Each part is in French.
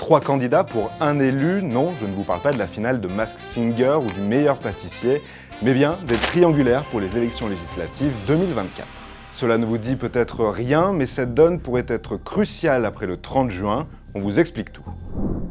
3 candidats pour un élu. Non, je ne vous parle pas de la finale de Masked Singer ou du meilleur pâtissier, mais bien des triangulaires pour les élections législatives 2024. Cela ne vous dit peut-être rien, mais cette donne pourrait être cruciale après le 30 juin. On vous explique tout.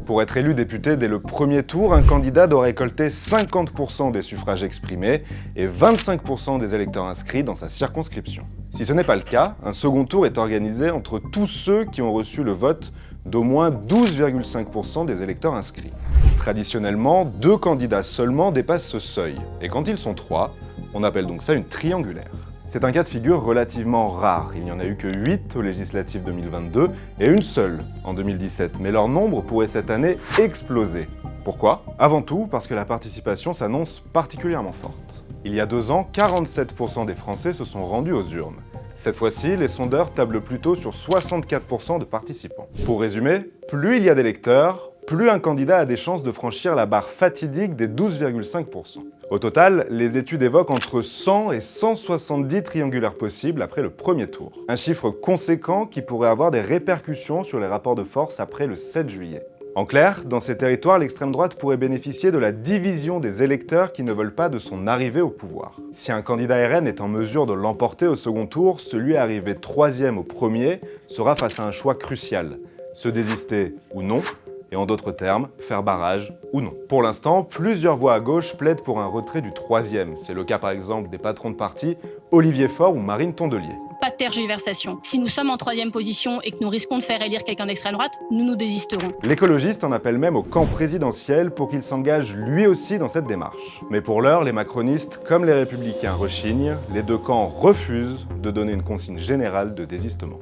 Pour être élu député dès le premier tour, un candidat doit récolter 50% des suffrages exprimés et 25% des électeurs inscrits dans sa circonscription. Si ce n'est pas le cas, un second tour est organisé entre tous ceux qui ont reçu le vote d'au moins 12,5% des électeurs inscrits. Traditionnellement, 2 candidats seulement dépassent ce seuil, et quand ils sont 3, on appelle donc ça une triangulaire. C'est un cas de figure relativement rare, il n'y en a eu que 8 aux législatives 2022 et une seule en 2017, mais leur nombre pourrait cette année exploser. Pourquoi? Avant tout parce que la participation s'annonce particulièrement forte. Il y a 2 ans, 47% des Français se sont rendus aux urnes. Cette fois-ci, les sondeurs tablent plutôt sur 64% de participants. Pour résumer, plus il y a d'électeurs, plus un candidat a des chances de franchir la barre fatidique des 12,5%. Au total, les études évoquent entre 100 et 170 triangulaires possibles après le premier tour. Un chiffre conséquent qui pourrait avoir des répercussions sur les rapports de force après le 7 juillet. En clair, dans ces territoires, l'extrême droite pourrait bénéficier de la division des électeurs qui ne veulent pas de son arrivée au pouvoir. Si un candidat RN est en mesure de l'emporter au second tour, celui arrivé 3e au premier sera face à un choix crucial. Se désister ou non, et en d'autres termes, faire barrage ou non. Pour l'instant, plusieurs voix à gauche plaident pour un retrait du 3e. C'est le cas par exemple des patrons de parti Olivier Faure ou Marine Tondelier. Pas de tergiversation. Si nous sommes en 3e position et que nous risquons de faire élire quelqu'un d'extrême droite, nous nous désisterons. L'écologiste en appelle même au camp présidentiel pour qu'il s'engage lui aussi dans cette démarche. Mais pour l'heure, les macronistes comme les républicains rechignent, les 2 camps refusent de donner une consigne générale de désistement.